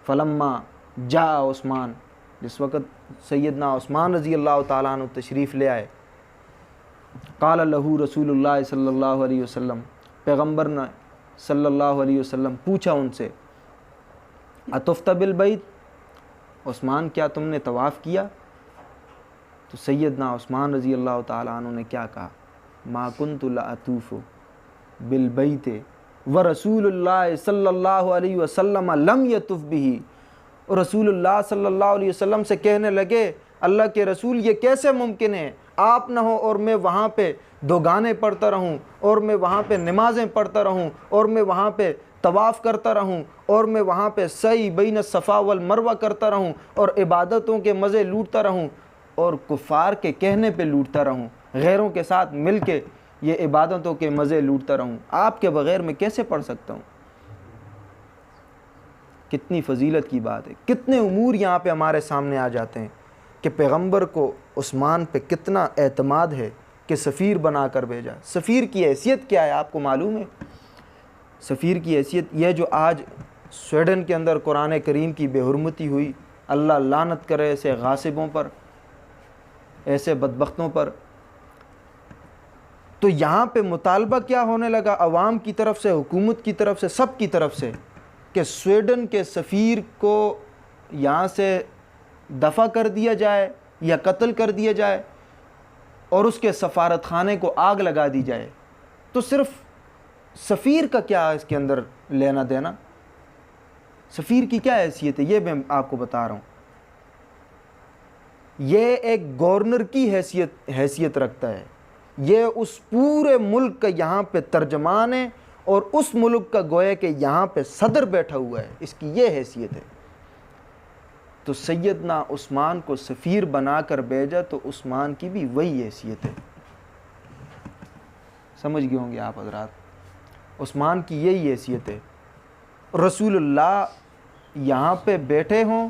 फ़लम्मा जा उस्मान, जिस वक़्त सैयदना उस्मान रज़ी अल्लाह ताला अन्हु तशरीफ़ ले आए, क़ाल लहू रसूलुल्लाह सल्लल्लाहु अलैहि वसल्लम, पैगम्बर ने सल्लल्लाहु अलैहि वसल्लम पूछा उनसे, अतुफ़्त बिल बैत, उस्मान क्या तुमने तवाफ़ किया? तो सैयदना उस्मान रज़ी अल्लाह ताला अन्हु ने क्या कहा, मा कुन्तु लअतूफ़ु बिल बैत व रसूलुल्लाह सल्लल्लाहु अलैहि वसल्लम लम यतुफ़ बिही। और रसूलुल्लाह सल्लल्लाहु अलैहि वसल्लम से कहने लगे, अल्लाह के रसूल ये कैसे मुमकिन है, आप ना हो और मैं वहाँ पे दो गाने पढ़ता रहूँ, और मैं वहाँ पे नमाज़ें पढ़ता रहूँ, और मैं वहाँ पे तवाफ़ करता रहूँ, और मैं वहाँ पे सई बैन सफ़ा वल मरवा करता रहूँ, और इबादतों के मज़े लूटता रहूँ, और कुफ़ार के कहने पे लूटता रहूँ, गैरों के साथ मिल के ये इबादतों के मज़े लूटता रहूँ, आपके बग़ैर मैं कैसे पढ़ सकता हूँ? कितनी फ़जीलत की बात है। कितने उमूर यहाँ पे हमारे सामने आ जाते हैं कि पैगंबर को उस्मान पे कितना एतमाद है कि सफ़ीर बना कर भेजा। सफ़ीर की हैसियत क्या है आपको मालूम है? सफ़ीर की हैसियत यह, जो आज स्वीडन के अंदर कुरान करीम की बेहुरमती हुई, अल्लाह लानत करे ऐसे गासिबों पर, ऐसे बदबख्तों पर। तो यहाँ पे मुतालबा क्या होने लगा अवाम की तरफ से, हुकूमत की तरफ से, सब की तरफ से, कि स्वीडन के सफ़ीर को यहाँ से दफ़ा कर दिया जाए या कत्ल कर दिया जाए और उसके सफ़ारत खाने को आग लगा दी जाए। तो सिर्फ सफ़ीर का क्या इसके अंदर लेना देना? सफ़ीर की क्या हैसियत है, ये मैं आपको बता रहा हूँ। ये एक गवर्नर की हैसियत रखता है, ये उस पूरे मुल्क का यहाँ पे तर्जमान है, और उस मुल्क का गोया कि यहाँ पे सदर बैठा हुआ है, इसकी ये हैसियत है। तो सैयदना उस्मान को सफ़ीर बनाकर भेजा, तो उस्मान की भी वही हैसियत है। समझ गए होंगे आप हज़रात, उस्मान की यही हैसियत है। रसूलुल्लाह यहाँ पे बैठे हों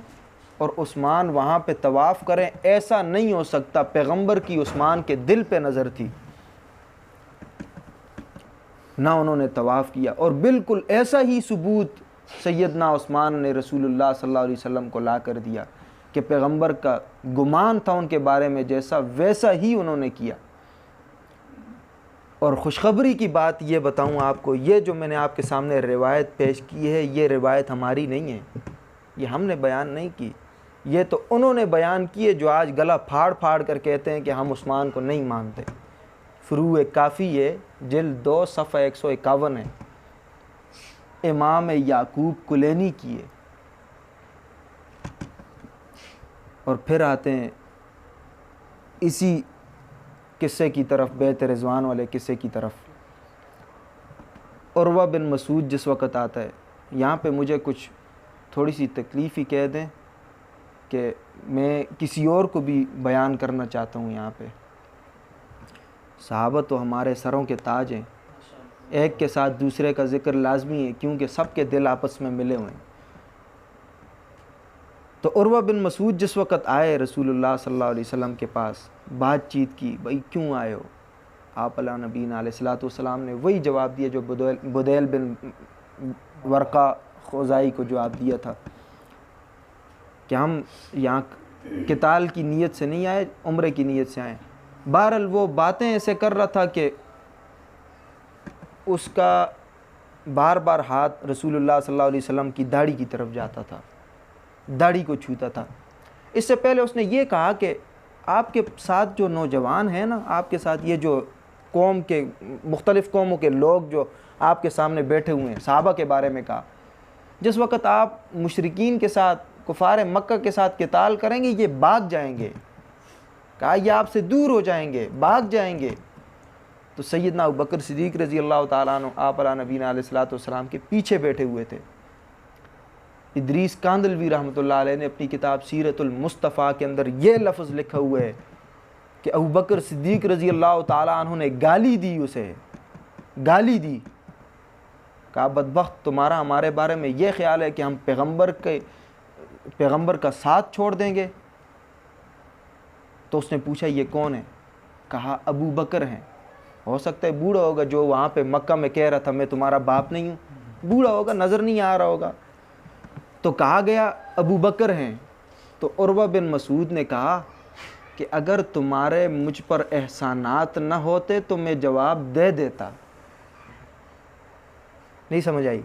और उस्मान वहाँ पे तवाफ़ करें, ऐसा नहीं हो सकता। पैगंबर की उस्मान के दिल पे नज़र थी, ना उन्होंने तवाफ़ किया। और बिल्कुल ऐसा ही सबूत सैयदना उस्मान ने रसूलुल्लाह सल्लल्लाहु अलैहि वसल्लम को ला कर दिया कि पैगंबर का गुमान था उनके बारे में जैसा, वैसा ही उन्होंने किया। और खुशखबरी की बात ये बताऊं आपको, ये जो मैंने आपके सामने रिवायत पेश की है, ये रिवायत हमारी नहीं है, ये हमने बयान नहीं की, ये तो उन्होंने बयान की है जो आज गला फाड़ फाड़ कर कहते हैं कि हम उस्मान को नहीं मानते। फ़ुरूए काफ़ी है, जिल्द 2 सफ़ा 151 है, इमाम याकूब कुलैनी की है। और फिर आते हैं इसी किस्से की तरफ, बैत रिज़वान वाले किस्से की तरफ। उर्वा बिन मसूद जिस वक़्त आता है, यहाँ पे मुझे कुछ थोड़ी सी तकलीफ़ ही कह दें कि मैं किसी और को भी बयान करना चाहता हूँ। यहाँ पे सहाबा तो हमारे सरों के ताज हैं, एक के साथ दूसरे का ज़िक्र लाजमी है, क्योंकि सबके दिल आपस में मिले हुए हैं। तो उर्वा बिन मसूद जिस वक़्त आए रसूलुल्लाह सल्लल्लाहु अलैहि वसल्लम के पास, बातचीत की, भाई क्यों आए हो? आप अला नबीना अलैहिस्सलातु वस्सलाम ने वही जवाब दिया जो बुदैल बिन वर्का खुज़ाई को जवाब दिया था कि हम यहाँ क़िताल की नीयत से नहीं आए, उम्रे की नीयत से आए। बहरहाल वो बातें ऐसे कर रहा था कि उसका बार बार हाथ रसूलुल्लाह सल्लल्लाहु अलैहि वसल्लम की दाढ़ी की तरफ जाता था, दाढ़ी को छूता था। इससे पहले उसने ये कहा कि आपके साथ जो नौजवान हैं ना, आपके साथ ये जो कौम के मुख्तलिफ़ कौमों के लोग जो आपके सामने बैठे हुए हैं, सहाबा के बारे में कहा, जिस वक़्त आप मुशरिकीन के साथ, कुफ़ार मक्का के साथ क़िताल करेंगे, ये भाग जाएंगे। कहा ये आपसे दूर हो जाएंगे, भाग जाएंगे। तो सैयदना अबू बकर सिद्दीक़ रज़ी अल्लाह ताला अन्हु आप अला नबीना अलैहिस्सलातु वस्सलाम के पीछे बैठे हुए थे। इदरीस कांदलवी रहमतुल्लाह अलैह ने अपनी किताब सीरतुल मुस्तफ़ा के अंदर ये लफ्ज़ लिखा हुआ है कि अबू बकर सिद्दीक़ रज़ी अल्लाह ताला अन्हु ने गाली दी, उसे गाली दी। कहा बदबख्त, तुम्हारा हमारे बारे में ये ख्याल है कि हम पैगंबर का साथ छोड़ देंगे? तो उसने पूछा ये कौन है? कहा अबू बकर हैं। हो सकता है बूढ़ा होगा, जो वहाँ पे मक्का में कह रहा था मैं तुम्हारा बाप नहीं हूँ, बूढ़ा होगा, नज़र नहीं आ रहा होगा। तो कहा गया अबू बकर हैं। तो उर्वा बिन मसूद ने कहा कि अगर तुम्हारे मुझ पर एहसानात न होते तो मैं जवाब दे देता। नहीं समझ आई?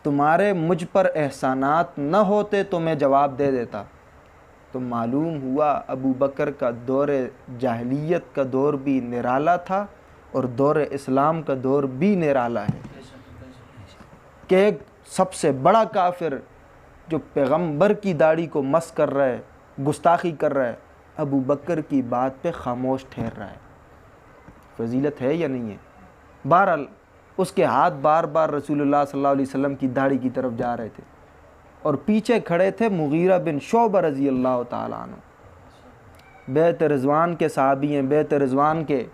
तुम्हारे मुझ पर एहसानात न होते तो मैं जवाब दे देता। तो मालूम हुआ अबू बकर का दौर जाहिलियत का दौर भी निराला था और दौर इस्लाम का दौर भी निराला है कि एक सबसे बड़ा काफिर जो पैगंबर की दाढ़ी को मस कर रहा है, गुस्ताखी कर रहा है, अबू बकर की बात पे खामोश ठहर रहा है। फजीलत है या नहीं है? बहरहाल उसके हाथ बार बार रसूलुल्लाह सल्लल्लाहु अलैहि वसल्लम की दाढ़ी की तरफ जा रहे थे और पीछे खड़े थे मुगीरा बिन शोबा रज़ी अल्लाह ताला अन्हु। बैत रिज़वान के सहाबी हैं, बैत रिज़वान के,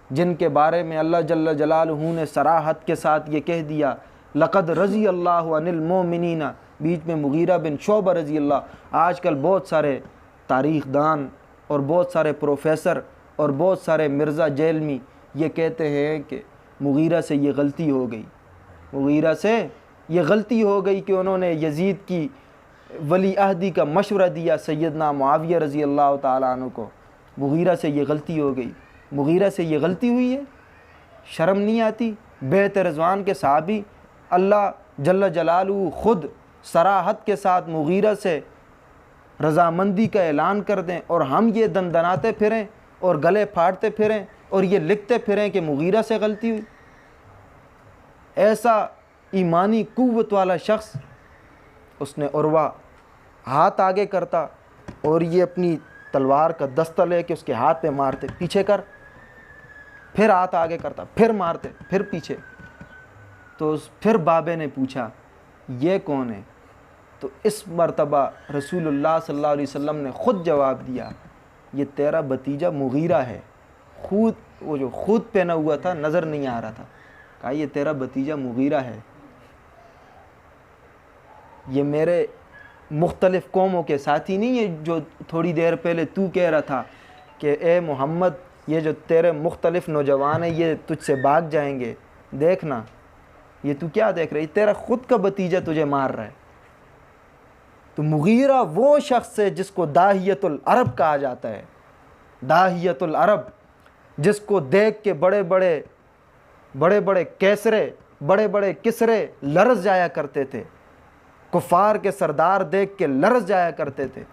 जिनके बारे में अल्लाह जल्ल जलालहू ने सराहत के साथ ये कह दिया लक़द रज़ी अल्लाहु अनिल मोमिनीना, बीच में मुगीरा बिन शोबा रज़ी अल्लाह। आजकल बहुत सारे तारीख़ दान और बहुत सारे प्रोफेसर और बहुत सारे मिर्ज़ा जेलमी ये कहते हैं कि मुगीरा से ये गलती हो गई, मुगीरा से ये गलती हो गई कि उन्होंने यजीद की वली अहदी का मशवरा दिया सैयदना मुआविया रज़ी अल्लाह ताला अन्हु को। मुगीरा से ये गलती हो गई, मुगीरा से ये गलती हुई है, शर्म नहीं आती? बैत रिज़वान के सहाबी अल्लाह जल्ल जलालहू ख़ुद सराहत के साथ मुगीरा से रज़ामंदी का ऐलान कर दें और हम ये दंदनाते फिरें और गले फाड़ते फिरें और ये लिखते फिरें कि मुगीरा से गलती हुई। ऐसा ईमानी कुव्वत वाला शख्स, उसने उर्वा हाथ आगे करता और ये अपनी तलवार का दस्ता लेके उसके हाथ पे मारते, पीछे कर, फिर हाथ आगे करता, फिर मारते, फिर पीछे। तो फिर बाबे ने पूछा ये कौन है? तो इस मर्तबा रसूलुल्लाह सल्लल्लाहु अलैहि वसल्लम ने ख़ुद जवाब दिया ये तेरा भतीजा मुगीरा है। खुद वो जो खुद पहना हुआ था नज़र नहीं आ रहा था, कहा ये तेरा भतीजा मुगीरा है। ये मेरे मुख्तलिफ़ कौमों के साथी नहीं है जो थोड़ी देर पहले तू कह रहा था कि ए मोहम्मद ये जो तेरे मुख्तलिफ़ नौजवान हैं ये तुझसे भाग जाएंगे। देखना ये तू क्या देख रही, तेरा ख़ुद का भतीजा तुझे मार रहा है। तो मुगीरा वो शख्स है जिसको दाहियतुल अरब कहा जाता है, दाहियतुल अरब, जिसको देख के बड़े बड़े कैसरे, बड़े बड़े किसरे लरज़ जाया करते थे, कुफ़ार के सरदार देख के लरज़ जाया करते थे।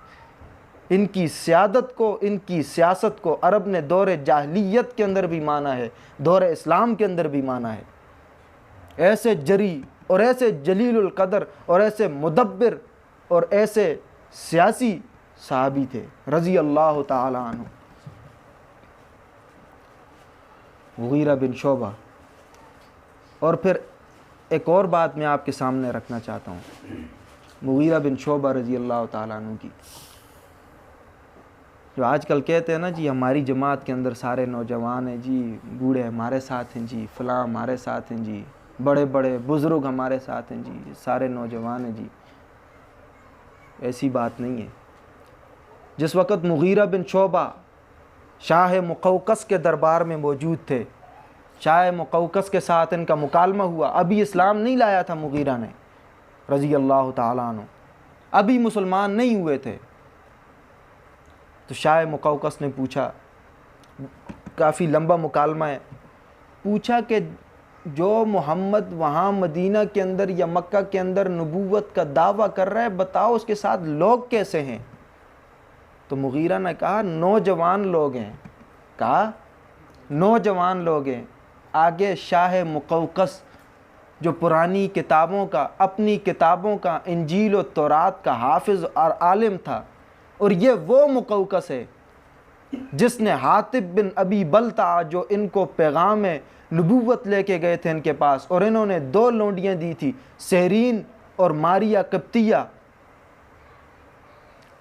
इनकी सियादत को, इनकी सियासत को अरब ने दौर जाहिलियत के अंदर भी माना है, दौर इस्लाम के अंदर भी माना है। ऐसे जरी और ऐसे जलीलुल कदर और ऐसे मुदब्बिर और ऐसे सियासी सहाबी थे रज़ी अल्लाह ताला अन्हु। मुगीरा बिन शोबा। और फिर एक और बात मैं आपके सामने रखना चाहता हूँ मुगीरा बिन शोबा रज़ी अल्लाह ताला अन्हु की। जो आजकल कहते हैं ना जी हमारी जमात के अंदर सारे नौजवान हैं जी, बूढ़े हमारे साथ हैं जी, फ़लाँ हमारे साथ हैं जी, बड़े बड़े बुज़ुर्ग हमारे साथ हैं जी, सारे नौजवान हैं जी, ऐसी बात नहीं है। जिस वक़्त मुगीरा बिन शोबा शाह मुक़ौक़स के दरबार में मौजूद थे, शाह मुक़ौक़स के साथ इनका मुकालमा हुआ, अभी इस्लाम नहीं लाया था मुगीरा ने रज़ी अल्लाह ताला अन्हु, अभी मुसलमान नहीं हुए थे। तो शाह मुक़ौक़स ने पूछा, काफ़ी लंबा मुकालमा है, पूछा कि जो मोहम्मद वहाँ मदीना के अंदर या मक्का के अंदर नबूवत का दावा कर रहा है, बताओ उसके साथ लोग कैसे हैं। तो मुगीरा ने कहा नौजवान लोग हैं, कहा नौजवान लोग हैं। आगे शाह मुक़ौक़स जो पुरानी किताबों का, अपनी किताबों का, इंजील और तौरात का हाफिज़ और आलिम था, और ये वो मुक़ौक़स है जिसने हातिब बिन अबी बलता जो इनको पैगाम नबूवत लेके गए थे इनके पास, और इन्होंने 2 लौंडियाँ दी थी, सहरीन और मारिया किप्तिया,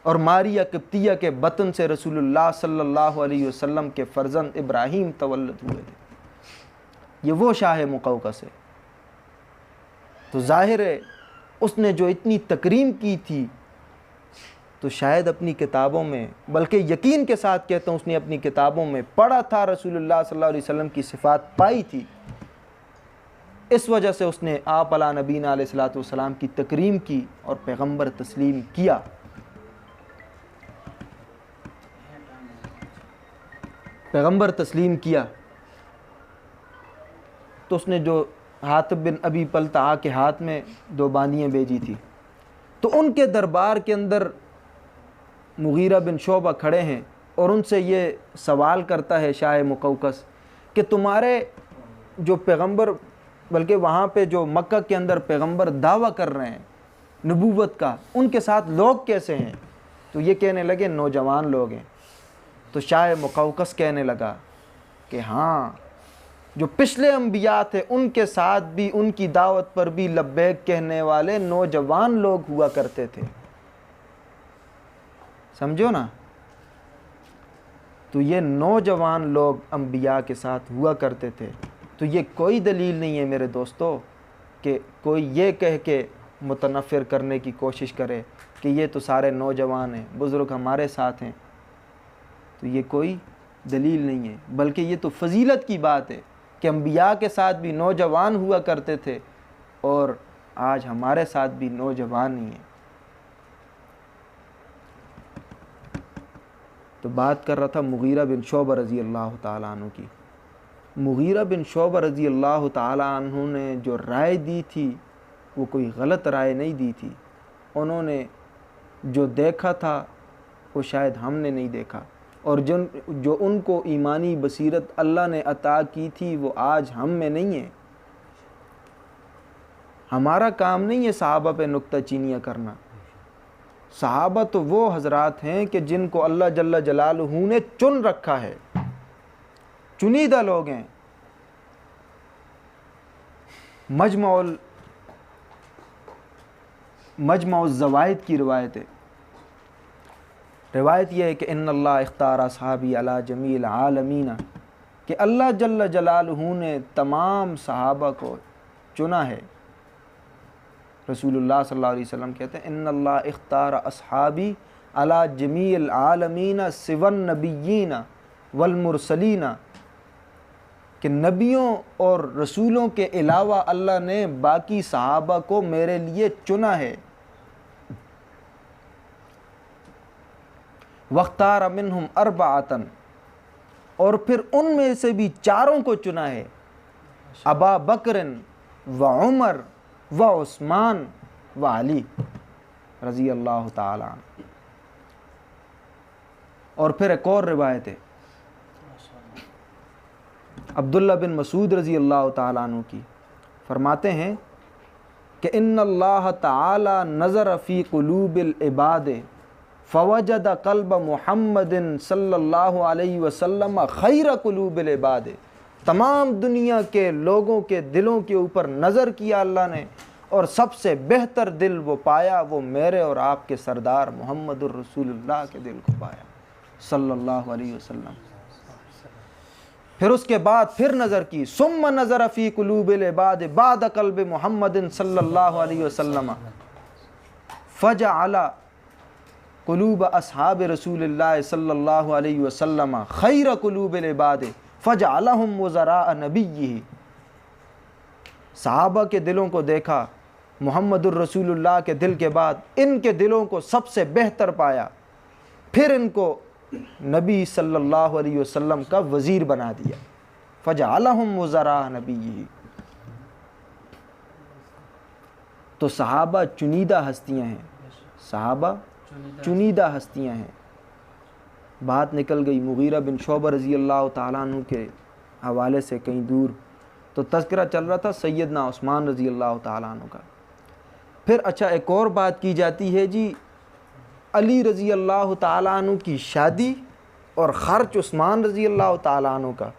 और मारिया किप्तिया के बतन से रसूलुल्लाह सल्लल्लाहु अलैहि वसल्लम के फ़र्जंद इब्राहीम तवल्लद हुए थे। ये वो शाह मुक़ौक़स है। तो ज़ाहिर है उसने जो इतनी तकरीम की थी, तो शायद अपनी किताबों में, बल्कि यकीन के साथ कहता हूँ उसने अपनी किताबों में पढ़ा था, रसूलुल्लाह सल्लल्लाहु अलैहि वसल्लम की सिफ़ात पाई थी, इस वजह से उसने आप अला नबीना अलैहिस्सलातु वस्सलाम की तकरीम की और पैगंबर तस्लीम किया। पैगंबर तस्लीम किया तो उसने जो हातिब बिन अबी बलता के हाथ में 2 बांदियाँ भेजी थी, तो उनके दरबार के अंदर मुगीरा बिन शोबा खड़े हैं और उनसे ये सवाल करता है शाह मुक़ौक़स कि तुम्हारे जो पैगंबर, बल्कि वहाँ पे जो मक्का के अंदर पैगंबर दावा कर रहे हैं नबूवत का, उनके साथ लोग कैसे हैं। तो ये कहने लगे नौजवान लोग हैं। तो शाह मुक़ौक़स कहने लगा कि हाँ, जो पिछले अंबिया थे उनके साथ भी, उनकी दावत पर भी लब्बैक कहने वाले नौजवान लोग हुआ करते थे, समझो ना। तो ये नौजवान लोग अंबिया के साथ हुआ करते थे। तो ये कोई दलील नहीं है मेरे दोस्तों कि कोई ये कह के मुतनफ़िर करने की कोशिश करे कि ये तो सारे नौजवान हैं, बुज़ुर्ग हमारे साथ हैं। तो ये कोई दलील नहीं है, बल्कि ये तो फजीलत की बात है कि अंबिया के साथ भी नौजवान हुआ करते थे और आज हमारे साथ भी नौजवान ही हैं। तो बात कर रहा था मुगीरा बिन शोबा रज़ी अल्लाह ताला अन्हु की। मुगीरा बिन शोबा रज़ी अल्लाह ताला अन्हु ने जो राय दी थी वो कोई गलत राय नहीं दी थी। उन्होंने जो देखा था वो शायद हमने नहीं देखा, और जो उनको ईमानी बसीरत अल्लाह ने अता की थी वो आज हम में नहीं है। हमारा काम नहीं है सहाबा पे नुक्ता चीनियाँ करना। सहाबा तो वो हजरात हैं कि जिनको अल्लाह जल्ला जलालहू ने चुन रखा है, चुनीदा लोग हैं। मजमउल ज़वाइद की रिवायत है। रिवायत यह है कि इन्नल्लाह इख्तार असहाबी अला जमील आलमीना, कि अल्लाह जल्ला जलालहू ने तमाम सहाबा को चुना है। रसूलुल्लाह सल्लल्लाहु अलैहि वसल्लम कहते हैं इन्नल्लाह इख्तार असहाबी अला जमील आलमीना सिवन नबिय्यीना वल मुरसलीना, कि नबियों और रसूलों के अलावा अल्लाह ने बाकी सहाबा को मेरे लिए चुना है। वख्तार मिनहुम अर्बाअतन, और फिर उनमें से भी 4 को चुना है, अबा बकरन व उमर व उस्मान व अली रज़ी अल्लाह ताला अन्हु। और फिर एक और रिवायत है अब्दुल्ला बिन मसूद रज़ी अल्लाह ताला अन्हु की, फरमाते हैं कि इन्नल्लाह ताला नज़र फ़ी क़ुलूबिल इबाद फ़वजद क़ल्ब मुहम्मदिन सल्लल्लाहु अलैहि वसल्लम खैर क़ुलूबिल इबाद। तमाम दुनिया के लोगों के दिलों के ऊपर नज़र किया अल्लाह ने, और सबसे बेहतर दिल वो पाया, वो मेरे और आपके सरदार मोहम्मदुर रसूलुल्लाह के दिल को पाया। सल्लल्लाहु अलैहि वसल्लम। फिर उसके बाद फिर नज़र की, सुम्मा नज़र फ़ी क़ुलूबिल इबाद बाद क़ल्बि मुहम्मदिन सल्लल्लाहु अलैहि वसल्लम फ़जअला क़ुलूब अस्हाब रसूलिल्लाह सल्लल्लाहु अलैहि वसल्लम खैर क़ुलूबिल इबाद फ़जअलहुम वज़राअ नबिय्यिही। सहाबा के दिलों को देखा, मुहम्मदुर रसूलुल्लाह के दिल के बाद इनके दिलों को सबसे बेहतर पाया, फिर इनको नबी सल्लल्लाहु अलैहि वसल्लम का वज़ीर बना दिया। फ़जअलहुम वज़राअ नबिय्यिही। तो सहाबा चुनीदा हस्तियाँ हैं, सहाबा चुनीदा हस्तियाँ हैं। बात निकल गई मुगीरा बिन शोबा रज़ी अल्लाह ताला अन्हु के हवाले से कहीं दूर, तो तज़किरा चल रहा था सैयदना उस्मान रज़ी अल्लाह ताला अन्हु का। फिर अच्छा एक और बात की जाती है जी, अली रज़ी अल्लाह ताला अन्हु की शादी और ख़र्च उस्मान रज़ी अल्लाह ताला अन्हु का।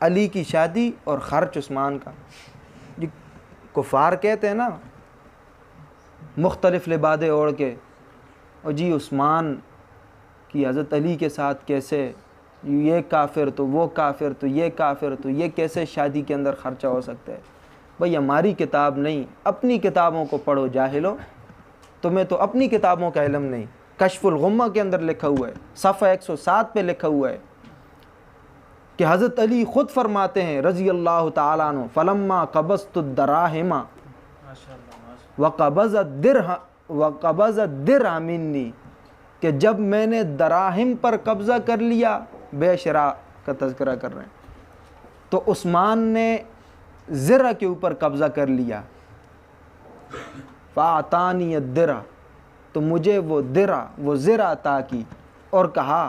अली की शादी और ख़र्च उस्मान का। जी कुफ़ार कहते हैं ना मुख्तलिफ़ लिबादे ओढ़ के, और जी उस्मान की हज़रत अली के साथ कैसे, ये काफिर तो वो काफिर तो ये काफिर, तो ये कैसे शादी के अंदर ख़र्चा हो सकता है। भाई हमारी किताब नहीं, अपनी किताबों को पढ़ो जाहिलो, तुम्हें तो अपनी किताबों का इल्म नहीं। कश्फुल गुम्मा के अंदर लिखा हुआ है, सफ़ा 107 पे लिखा हुआ है कि हज़रत अली ख़ुद फरमाते हैं रज़ी अल्लाह ताला अन्हु, फ़लम्मा क़बज़तु दराहिमा व क़बज़त दिरह मिन्नी, कि जब मैंने दराहिम पर कब्ज़ा कर लिया, बेशरा का तज़किरा कर रहे हैं, तो उस्मान ने ज़िरा के ऊपर कब्ज़ा कर लिया। फ़ातानी दिरा, तो मुझे वो दिरा वो ज़िरा अता की और कहा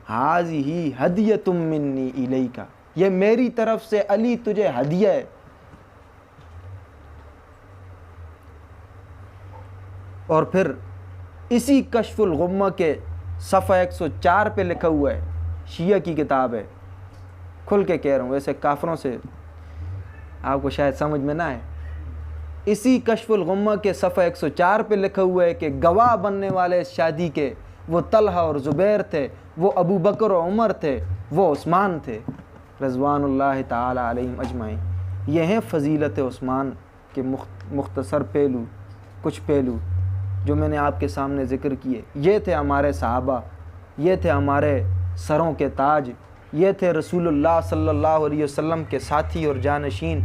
हाज़िही हदियतुम मिन्नी इलैका, ये मेरी तरफ से अली तुझे हदिया है। और फिर इसी कश्फुल गुम्मा के सफ़ा 104 पे लिखा हुआ है, शिया की किताब है, खुल के कह रहा हूँ, वैसे काफरों से आपको शायद समझ में ना आए। इसी कश्फुल गुम्मा के सफ़ा 104 पे लिखा हुआ है कि गवाह बनने वाले शादी के वो तलहा और ज़ुबैर थे, वो अबू बकर और उमर थे, वो उस्मान थे रज़वानुल्लाहि ताला अलैहिम अजमाइन। ये हैं फ़जीलत उस्मान के मुख्तसर पहलू, कुछ पहलू जो मैंने आपके सामने ज़िक्र किए। ये थे हमारे सहाबा, ये थे हमारे सरों के ताज, ये थे रसूलुल्लाह सल्लल्लाहु अलैहि वसल्लम के साथी और जानशीन,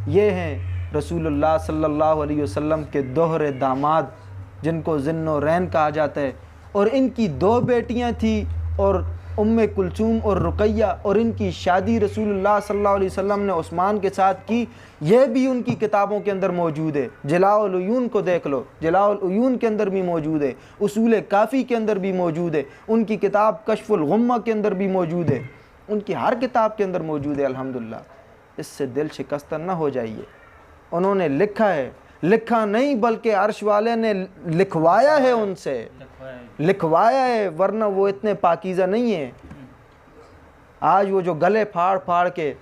ये हैं रसूलुल्लाह सल्लल्लाहु अलैहि वसल्लम के दोहरे दामाद जिनको ज़िन्नुरैन कहा जाता है। और इनकी दो बेटियां थी, और उम्मे कुलसूम और रुकैया, और इनकी शादी रसूलुल्लाह सल्लल्लाहु अलैहि वसल्लम ने उस्मान के साथ की। यह भी उनकी किताबों के अंदर मौजूद है। जलाउल उयून को देख लो, जलाउल उयून के अंदर भी मौजूद है, उसूल काफ़ी के अंदर भी मौजूद है, उनकी किताब कश्फुल गुम्मा के अंदर भी मौजूद है, उनकी हर किताब के अंदर मौजूद है। अल्हम्दुलिल्लाह, इससे दिल शिकस्त न हो जाइए। उन्होंने लिखा है, लिखा नहीं बल्कि अर्श वाले ने लिखवाया है, उनसे लिखवाया है, वरना वो इतने पाकीज़ा नहीं है। आज वो जो गले फाड़ फाड़ के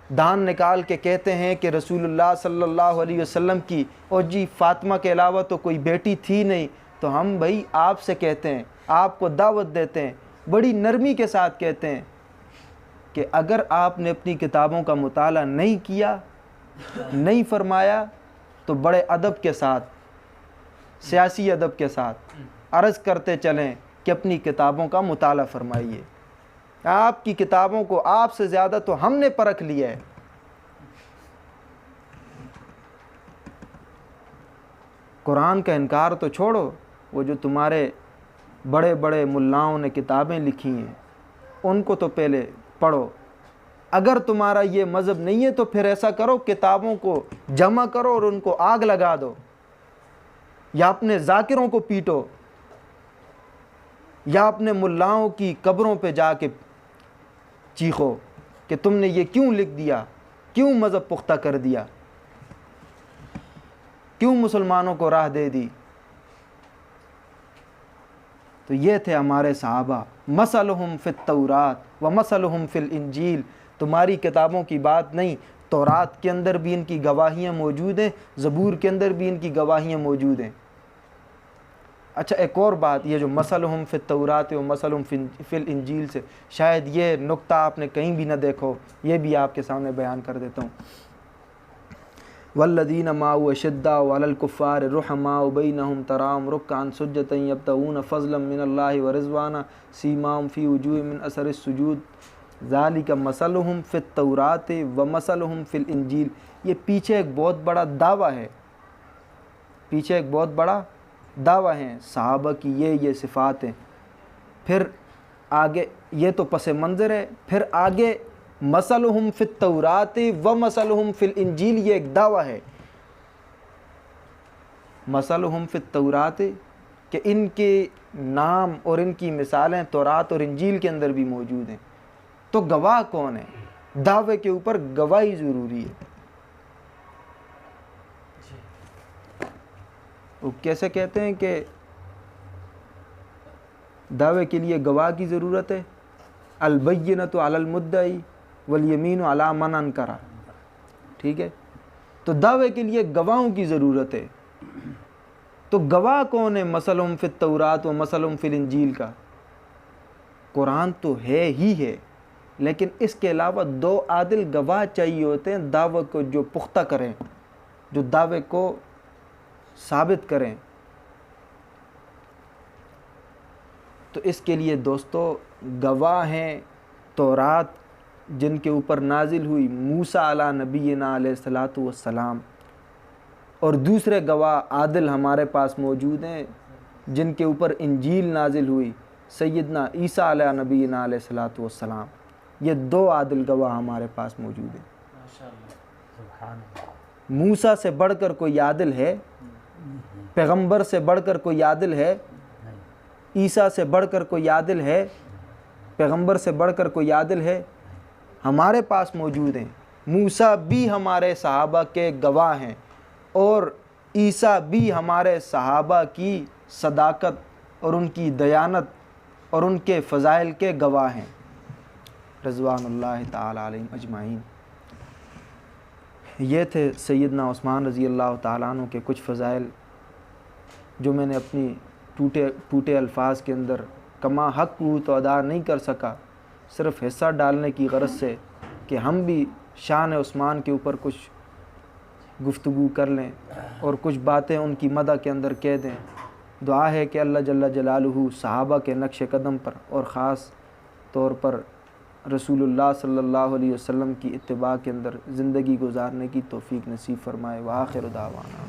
दान निकाल के कहते हैं कि रसूलुल्लाह सल्लल्लाहु अलैहि वसल्लम की और जी फ़ातिमा के अलावा तो कोई बेटी थी नहीं, तो हम भाई आपसे कहते हैं, आपको दावत देते हैं, बड़ी नरमी के साथ कहते हैं कि अगर आपने अपनी किताबों का मुताला नहीं किया, नहीं फरमाया, तो बड़े अदब के साथ, सियासी अदब के साथ अर्ज़ करते चलें कि अपनी किताबों का मुताला फरमाइए। आपकी किताबों को आपसे ज़्यादा तो हमने परख लिया है। कुरान का इनकार तो छोड़ो, वो जो तुम्हारे बड़े बड़े मुल्लाओं ने किताबें लिखी हैं उनको तो पहले पढ़ो। अगर तुम्हारा ये मज़हब नहीं है तो फिर ऐसा करो, किताबों को जमा करो और उनको आग लगा दो, या अपने ज़ाकिरों को पीटो, या अपने मुल्लाओं की कब्रों पे जाके चीखो कि तुमने ये क्यों लिख दिया, क्यों मज़हब पुख्ता कर दिया, क्यों मुसलमानों को राह दे दी। तो ये थे हमारे सहाबा। मसलहुम फित तौरात व मसलहुम फिल इंजील। तुम्हारी किताबों की बात नहीं, तौरात के अंदर भी इनकी गवाहियाँ मौजूद हैं, ज़बूर के अंदर भी इनकी गवाहियाँ मौजूद हैं। अच्छा एक और बात, ये जो मसलहुम फिल तौरात व मसलहुम फिल इंजील से शायद ये नुक्ता आपने कहीं भी ना देखो, ये भी आपके सामने बयान कर देता हूँ। वल्लदीन माउ अशद्दा वलल कुफ़ार रुहमाउ बैनहुम तराम रुक्कान सुज्जतन यब्तगून फ़ज़लन मिनल्लाहि व रिज़वाना सीमाहुम फ़ी वजूहिहिम मिन असरिस सुजूद ज़ालिका मसलुहुम फित तौरात व मसलुहुम फिल इंजील। ये पीछे एक बहुत बड़ा दावा है, पीछे एक बहुत बड़ा दावा है सहाबा की, ये सिफ़ात हैं। फिर आगे ये तो पस मंज़र है, फिर आगे मसलुहुम फित तौरात व मसलुहुम फिल इंजील, ये एक दावा है। मसलुहुम फित तौरात कि इनके नाम और इनकी मिसालें तौरात और इंजील के अंदर भी मौजूद हैं। तो गवाह कौन है? दावे के ऊपर गवाही ज़रूरी है। वो कैसे कहते हैं कि दावे के लिए गवाह की ज़रूरत है। अल-बय्यनतु अलल मुद्दई वल यमीनु अला मन अनकरा, ठीक है। तो दावे के लिए गवाहों की ज़रूरत है। तो गवाह कौन है मसलुहुम फित तौरात व मसलुहुम फिल इंजील का? कुरान तो है ही है, लेकिन इसके अलावा दो आदिल गवाह चाहिए होते हैं दावे को जो पुख्ता करें, जो दावे को साबित करें। तो इसके लिए दोस्तों गवाह हैं तौरात जिनके ऊपर नाजिल हुई मूसा अला नबीना अलैहिस्सलातु वस्सलाम, और दूसरे गवाह आदिल हमारे पास मौजूद हैं जिनके ऊपर इंजील नाजिल हुई सैयदना ईसा अला नबीना अलैहिस्सलातु वस्सलाम। ये दो आदिल गवाह हमारे पास मौजूद हैं। मूसा से बढ़कर कोई आदिल है? पैगंबर से बढ़कर कोई आदिल है? ईसा से बढ़कर कोई आदिल है? पैगंबर से बढ़कर कोई आदिल है? हमारे पास मौजूद हैं। मूसा भी हमारे सहाबा के गवाह हैं और ईसा भी हमारे सहाबा की सदाकत और उनकी दयानत और उनके फ़ज़ाइल के गवाह हैं रज़वानुल्लाहि ताला अलैहिम अजमाइन। ये थे सैयदना उस्मान रज़ी अल्लाह ताला अन्हु के कुछ फ़ज़ाइल जो मैंने अपनी टूटे अल्फाज के अंदर कमा हक तो अदा नहीं कर सका, सिर्फ़ हिस्सा डालने की गरज से कि हम भी शान उस्मान के ऊपर कुछ गुफ्तगू कर लें और कुछ बातें उनकी मदह के अंदर कह दें। दुआ है कि अल्लाह जल्ला जलालुहु सहाबा के नक्श कदम पर और ख़ास तौर पर रसूलुल्लाह सल्लल्लाहु अलैहि वसल्लम की इत्तिबा के अंदर ज़िंदगी गुजारने की तौफ़ीक नसीब फ़रमाए। व आखिर दावाना।